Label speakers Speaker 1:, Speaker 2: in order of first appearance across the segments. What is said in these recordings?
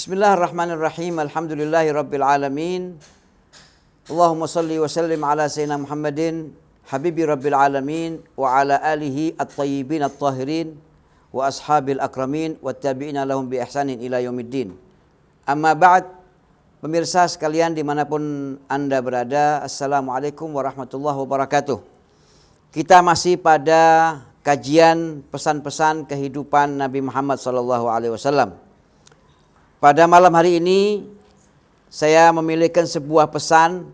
Speaker 1: Bismillahirrahmanirrahim. Alhamdulillahirabbil alamin. Allahumma shalli wa sallim ala sayyidina Muhammadin habibi rabbil alamin wa ala alihi at-thayyibin at-tahirin wa ashabil akramin wa tabi'ina lahum bi ihsanin ila yaumiddin. Amma ba'd. Pemirsa sekalian dimanapun Anda berada, Assalamualaikum warahmatullahi wabarakatuh. Kita masih pada kajian pesan-pesan kehidupan Nabi Muhammad SAW. Pada malam hari ini saya memilihkan sebuah pesan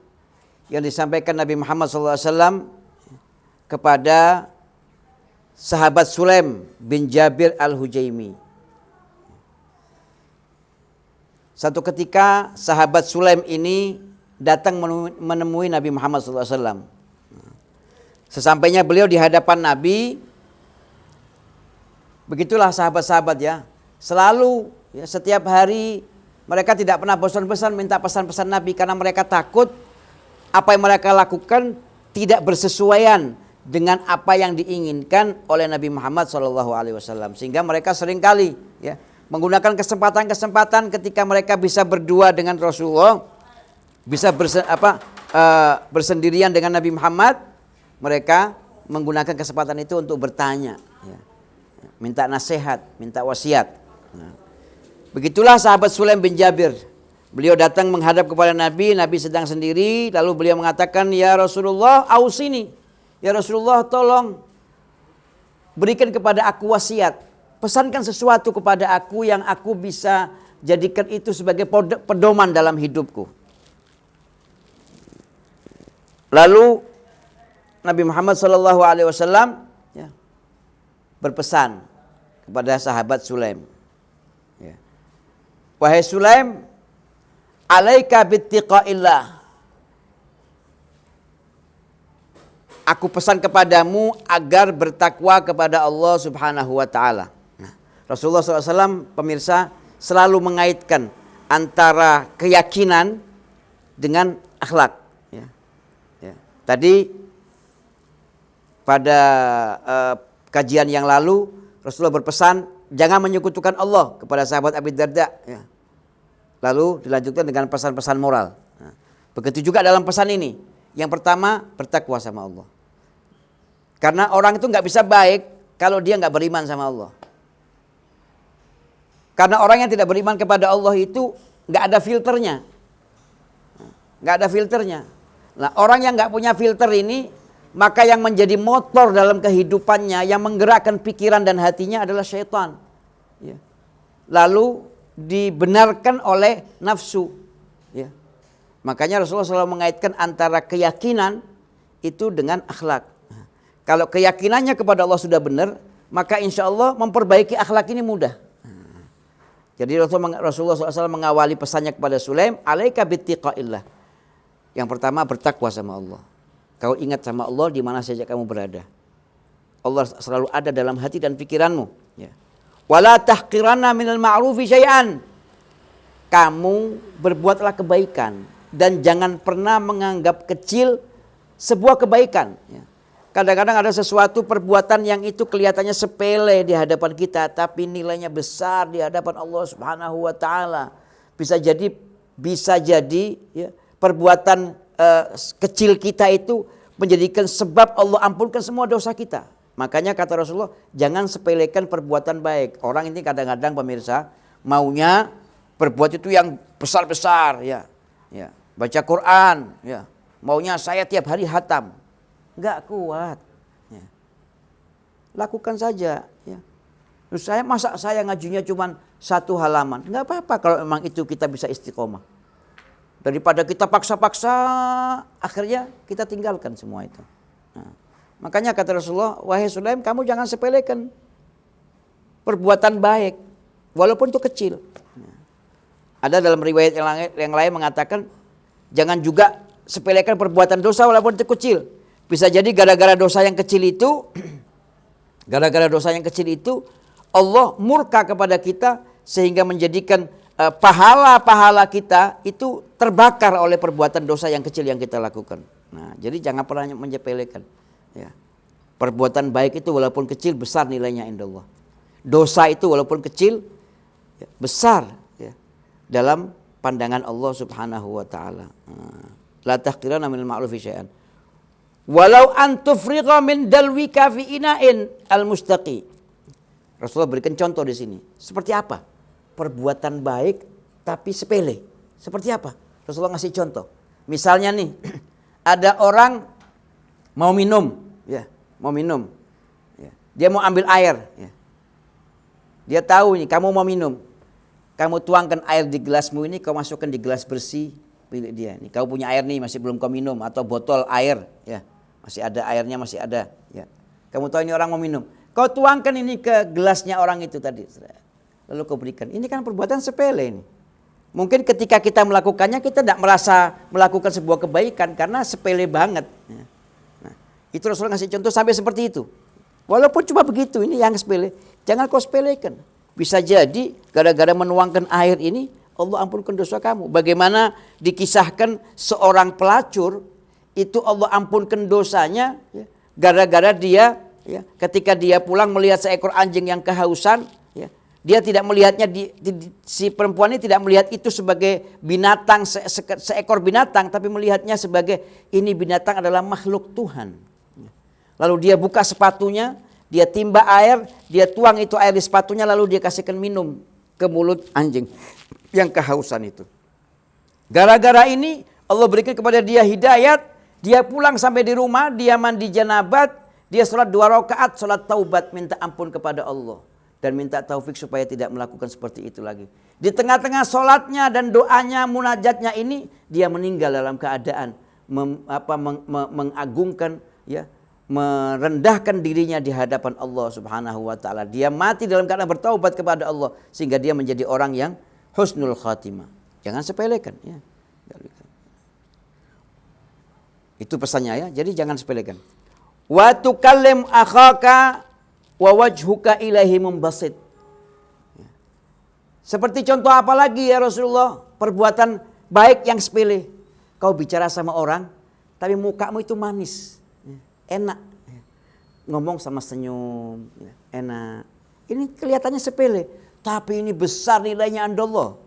Speaker 1: yang disampaikan Nabi Muhammad SAW kepada sahabat Sulaim bin Jabir al-Hujaimi. Satu ketika sahabat Sulaim ini datang menemui Nabi Muhammad SAW. Sesampainya beliau di hadapan Nabi, begitulah sahabat-sahabat ya, selalu ya, setiap hari mereka tidak pernah bosan-bosan minta pesan-pesan Nabi karena mereka takut apa yang mereka lakukan tidak bersesuaian dengan apa yang diinginkan oleh Nabi Muhammad SAW. Sehingga mereka seringkali ya, menggunakan kesempatan-kesempatan ketika mereka bisa berdua dengan Rasulullah, bisa bersendirian dengan Nabi Muhammad, mereka menggunakan kesempatan itu untuk bertanya, ya, minta nasihat, minta wasiat. Nah, begitulah sahabat Sulaim bin Jabir. Beliau datang menghadap kepada Nabi, Nabi sedang sendiri, lalu beliau mengatakan, "Ya Rasulullah, ausini. Ya Rasulullah, tolong berikan kepada aku wasiat. Pesankan sesuatu kepada aku yang aku bisa jadikan itu sebagai pedoman dalam hidupku." Lalu Nabi Muhammad SAW ya, berpesan kepada sahabat Sulaim. Wahai Sulaim, alaika bittiqaillah. Aku pesan kepadamu agar bertakwa kepada Allah Subhanahu wa taala. Nah, Rasulullah SAW pemirsa selalu mengaitkan antara keyakinan dengan akhlak. Ya. Ya. Tadi pada kajian yang lalu Rasulullah berpesan jangan menyekutukan Allah kepada sahabat Abi Darda. Ya. Lalu dilanjutkan dengan pesan-pesan moral. Nah, begitu juga dalam pesan ini. Yang pertama, bertakwa sama Allah. Karena orang itu nggak bisa baik kalau dia nggak beriman sama Allah. Karena orang yang tidak beriman kepada Allah itu nggak ada filternya. Nggak ada filternya. Nah, orang yang nggak punya filter ini, maka yang menjadi motor dalam kehidupannya, yang menggerakkan pikiran dan hatinya adalah syaitan. Ya. Lalu dibenarkan oleh nafsu. Ya. Makanya Rasulullah SAW mengaitkan antara keyakinan itu dengan akhlak. Nah, kalau keyakinannya kepada Allah sudah benar, maka insya Allah memperbaiki akhlak ini mudah. Nah, jadi Rasulullah SAW mengawali pesannya kepada Sulaim, alaika bittiqaillah. Yang pertama, bertakwa sama Allah. Kau ingat sama Allah di mana saja kamu berada. Allah selalu ada dalam hati dan pikiranmu. Ya. Wala tahqiranna minal ma'rufi syai'an. Kamu berbuatlah kebaikan dan jangan pernah menganggap kecil sebuah kebaikan. Ya. Kadang-kadang ada sesuatu perbuatan yang itu kelihatannya sepele di hadapan kita, tapi nilainya besar di hadapan Allah Subhanahu wa taala. Bisa jadi ya, perbuatan kecil kita itu menjadikan sebab Allah ampunkan semua dosa kita. Makanya kata Rasulullah, jangan sepelekan perbuatan baik. Orang ini kadang-kadang pemirsa maunya berbuat itu yang besar-besar, ya, ya, baca Quran, ya, maunya saya tiap hari hatam, nggak kuat. Ya. Lakukan saja. Ya. Terus saya ngajunya cuma 1 halaman, nggak apa-apa kalau memang itu kita bisa istiqomah. Daripada kita paksa-paksa, akhirnya kita tinggalkan semua itu. Nah, makanya kata Rasulullah, wahai Sulaim, kamu jangan sepelekan perbuatan baik, walaupun itu kecil. Nah, ada dalam riwayat yang lain mengatakan, jangan juga sepelekan perbuatan dosa walaupun itu kecil. Bisa jadi gara-gara dosa yang kecil itu, Allah murka kepada kita sehingga menjadikan pahala-pahala kita itu terbakar oleh perbuatan dosa yang kecil yang kita lakukan. Nah, jadi jangan pernah menyepelekan. Ya. Perbuatan baik itu walaupun kecil besar nilainya indah Allah. Dosa itu walaupun kecil ya, besar. Ya. dalam pandangan Allah Subhanahu wa taala. La tahqiranna minal ma'rufi syai'an. Walau an tufrigha min dalwika fi ina'in al-mustaqi. Rasulullah berikan contoh di sini. Seperti apa? Perbuatan baik tapi sepele. Seperti apa? Rasulullah ngasih contoh. Misalnya nih, ada orang mau minum, ya, mau minum. Ya. Dia mau ambil air, ya. Dia tahu nih, kamu mau minum. Kamu tuangkan air di gelasmu ini, kau masukkan di gelas bersih milik dia. Nih, kau punya air nih, masih belum kau minum, atau botol air, ya. Masih ada airnya, masih ada, ya. Kamu tahu ini orang mau minum. Kau tuangkan ini ke gelasnya orang itu tadi. Lalu kau berikan. Ini kan perbuatan sepele ini. Mungkin ketika kita melakukannya, kita tidak merasa melakukan sebuah kebaikan karena sepele banget. Nah, itu Rasulullah ngasih contoh sampai seperti itu. Walaupun cuma begitu, ini yang sepele. Jangan kau sepelekan. Bisa jadi gara-gara menuangkan air ini, Allah ampunkan dosa kamu. Bagaimana dikisahkan seorang pelacur, itu Allah ampunkan dosanya ya, gara-gara dia ya, ketika dia pulang melihat seekor anjing yang kehausan, ya, dia tidak melihatnya si perempuan ini tidak melihat itu sebagai binatang, seekor binatang, tapi melihatnya sebagai ini binatang adalah makhluk Tuhan. Lalu dia buka sepatunya, dia timba air, dia tuang itu air di sepatunya, lalu dia kasihkan minum ke mulut anjing yang kehausan itu. Gara-gara ini Allah berikan kepada dia hidayat. Dia pulang sampai di rumah, dia mandi janabat, dia sholat 2 rakaat, sholat taubat, minta ampun kepada Allah. Dan minta taufik supaya tidak melakukan seperti itu lagi. Di tengah-tengah sholatnya dan doanya, munajatnya ini, dia meninggal dalam keadaan mengagungkan, ya, merendahkan dirinya di hadapan Allah Subhanahu wa taala. Dia mati dalam keadaan bertaubat kepada Allah, sehingga dia menjadi orang yang husnul khatimah. Jangan sepelekan, ya. Itu pesannya ya. Jadi jangan sepelekan. Wa tukallim akhaka wa wajhuka ilaihi mumbasit. Seperti contoh apa lagi ya Rasulullah? Perbuatan baik yang sepele. Kau bicara sama orang tapi mukamu itu manis. Enak. Ngomong sama senyum, enak. Ini kelihatannya sepele, tapi ini besar nilainya andallah.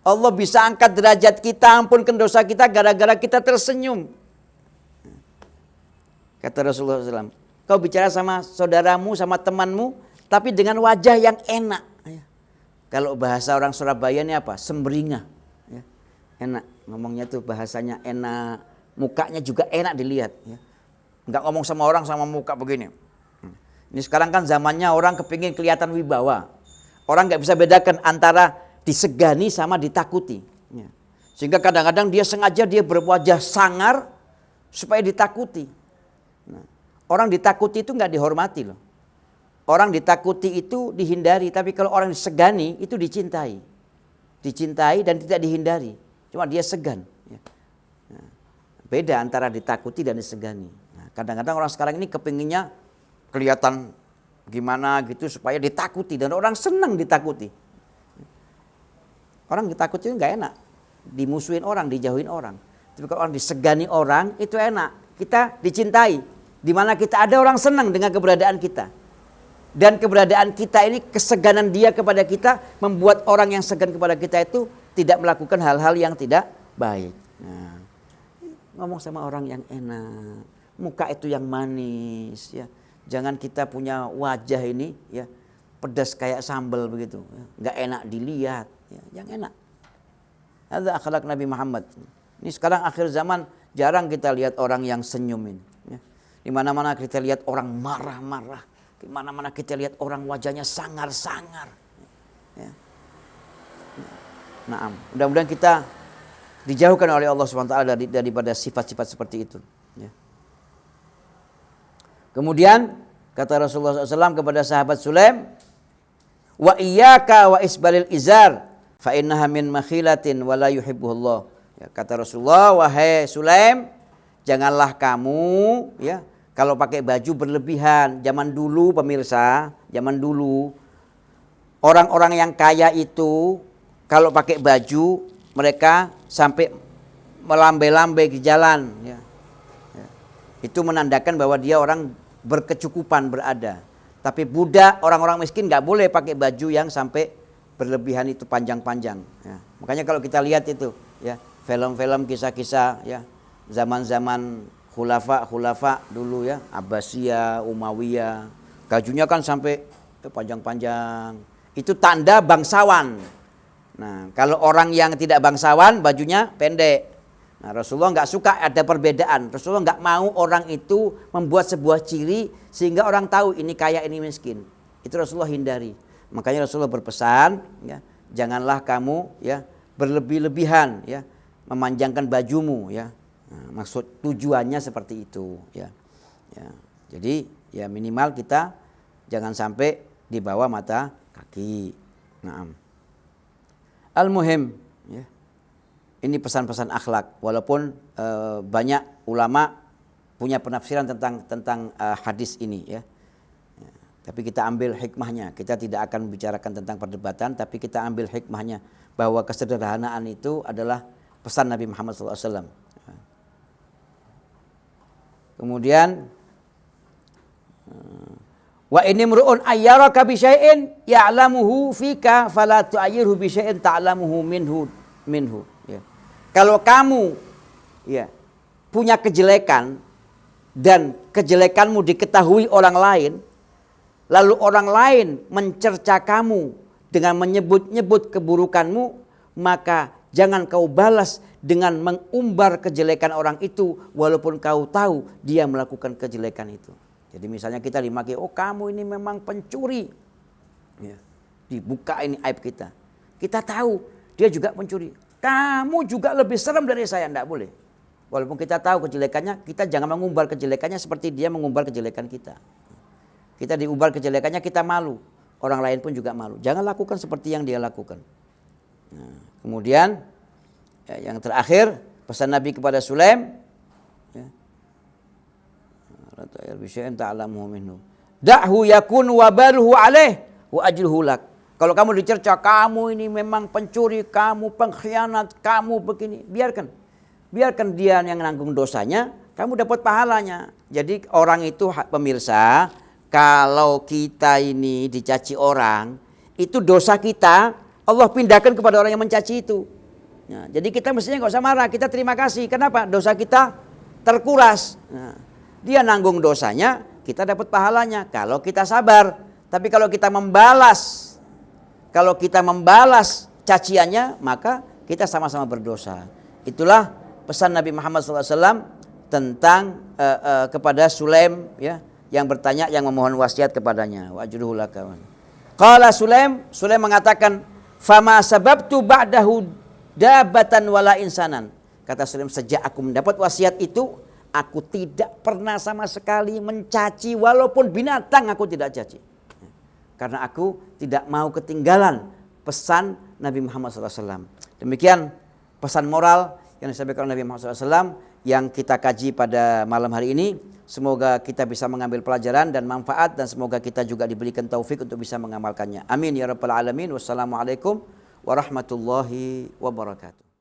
Speaker 1: Allah bisa angkat derajat kita, ampunkan dosa kita gara-gara kita tersenyum. Kata Rasulullah SAW, kau bicara sama saudaramu, sama temanmu, tapi dengan wajah yang enak. Kalau bahasa orang Surabaya ini apa? Semberingah. Enak, ngomongnya tuh bahasanya enak, mukanya juga enak dilihat. Enggak ngomong sama orang sama muka begini. Ini sekarang kan zamannya orang kepingin kelihatan wibawa. Orang nggak bisa bedakan antara disegani sama ditakuti. Sehingga kadang-kadang dia sengaja dia berwajah sangar supaya ditakuti. Nah, orang ditakuti itu nggak dihormati loh. Orang ditakuti itu dihindari, tapi kalau orang disegani itu dicintai. Dicintai dan tidak dihindari. Cuma dia segan. Nah, beda antara ditakuti dan disegani. Nah, kadang-kadang orang sekarang ini kepinginnya kelihatan gimana gitu supaya ditakuti. Dan orang senang ditakuti. Orang ditakuti itu nggak enak. Dimusuhin orang, dijauhin orang. Tapi kalau orang disegani orang itu enak. Kita dicintai. Di mana kita ada orang senang dengan keberadaan kita. Dan keberadaan kita ini, keseganan dia kepada kita membuat orang yang segan kepada kita itu tidak melakukan hal-hal yang tidak baik. Nah, ngomong sama orang yang enak, muka itu yang manis, ya. Jangan kita punya wajah ini, ya, pedas kayak sambal begitu, ya. Nggak enak dilihat, ya. Yang enak. Ada akhlak Nabi Muhammad. Ini sekarang akhir zaman jarang kita lihat orang yang senyum ini. Ya. Di mana-mana kita lihat orang marah-marah. Di mana-mana kita lihat orang wajahnya sangar-sangar. Ya. Nah, mudah-mudahan kita dijauhkan oleh Allah SWT daripada sifat-sifat seperti itu. Ya. Kemudian kata Rasulullah SAW kepada sahabat Sulaim, wa iyyaka wa isbalil izar fa innaha min makhilatin wa la yuhibbuhullah. Ya, kata Rasulullah, wahai Sulaim, janganlah kamu, ya, kalau pakai baju berlebihan. Zaman dulu pemirsa, zaman dulu orang-orang yang kaya itu kalau pakai baju mereka sampai melambai-lambai di jalan. Ya. Ya. Itu menandakan bahwa dia orang berkecukupan berada. Tapi budak, orang-orang miskin nggak boleh pakai baju yang sampai berlebihan itu panjang-panjang. Ya. Makanya kalau kita lihat itu, ya film-film kisah-kisah, ya zaman-zaman khulafa dulu ya, Abbasiyah, Umayyah, bajunya kan sampai panjang-panjang. Itu tanda bangsawan. Nah, kalau orang yang tidak bangsawan bajunya pendek. Nah, Rasulullah nggak suka ada perbedaan. Rasulullah nggak mau orang itu membuat sebuah ciri sehingga orang tahu ini kaya ini miskin. Itu Rasulullah hindari. Makanya Rasulullah berpesan, ya, janganlah kamu ya berlebih-lebihan, ya, memanjangkan bajumu, ya. Nah, maksud tujuannya seperti itu, ya. Ya. Jadi ya minimal kita jangan sampai di bawah mata kaki. Naam. Al-muhim, ya. Ini pesan-pesan akhlak. Walaupun banyak ulama punya penafsiran tentang hadis ini, ya. Ya. Tapi kita ambil hikmahnya. Kita tidak akan membicarakan tentang perdebatan, tapi kita ambil hikmahnya bahwa kesederhanaan itu adalah pesan Nabi Muhammad SAW. Ya. Kemudian wa ini mru'un ayyaraka bi syai'in ya'lamuhu fika fala tu'ayyirhu bi syai'in ta'lamuhu minhu. Ya. Kalau kamu ya punya kejelekan dan kejelekanmu diketahui orang lain, lalu orang lain mencerca kamu dengan menyebut-nyebut keburukanmu, maka jangan kau balas dengan mengumbar kejelekan orang itu walaupun kau tahu dia melakukan kejelekan itu. Jadi misalnya kita dimaki, oh kamu ini memang pencuri. Ya. Dibuka ini aib kita. Kita tahu dia juga pencuri. Kamu juga lebih serem dari saya, tidak boleh. Walaupun kita tahu kejelekannya, kita jangan mengumbar kejelekannya seperti dia mengumbar kejelekan kita. Kita diumbar kejelekannya, kita malu. Orang lain pun juga malu. Jangan lakukan seperti yang dia lakukan. Nah, kemudian ya, yang terakhir pesan Nabi kepada Sulaim, ya, da'hu yakun wabaluhu alaih wa ajruhu lak. Kalau kamu dicerca, kamu ini memang pencuri, kamu pengkhianat, kamu begini, biarkan dia yang nanggung dosanya, kamu dapat pahalanya. Jadi orang itu, pemirsa, kalau kita ini dicaci orang, itu dosa kita Allah pindahkan kepada orang yang mencaci itu. Nah, jadi kita mestinya nggak usah marah, kita terima kasih. Kenapa? Dosa kita terkuras. Nah, dia nanggung dosanya, kita dapat pahalanya kalau kita sabar. Tapi kalau kita membalas caciannya, maka kita sama-sama berdosa. Itulah pesan Nabi Muhammad SAW tentang kepada Sulaim, ya, yang bertanya, yang memohon wasiat kepadanya. Wa ajruhu laka. Qala Sulaim mengatakan, fama sababtu ba'dahu dabatan wala insanan. Kata Sulaim, sejak aku mendapat wasiat itu, aku tidak pernah sama sekali mencaci, walaupun binatang aku tidak caci. Karena aku tidak mau ketinggalan pesan Nabi Muhammad SAW. Demikian pesan moral yang disampaikan oleh Nabi Muhammad SAW yang kita kaji pada malam hari ini. Semoga kita bisa mengambil pelajaran dan manfaat, dan semoga kita juga diberikan taufik untuk bisa mengamalkannya. Amin ya rabbal alamin. Wassalamualaikum warahmatullahi wabarakatuh.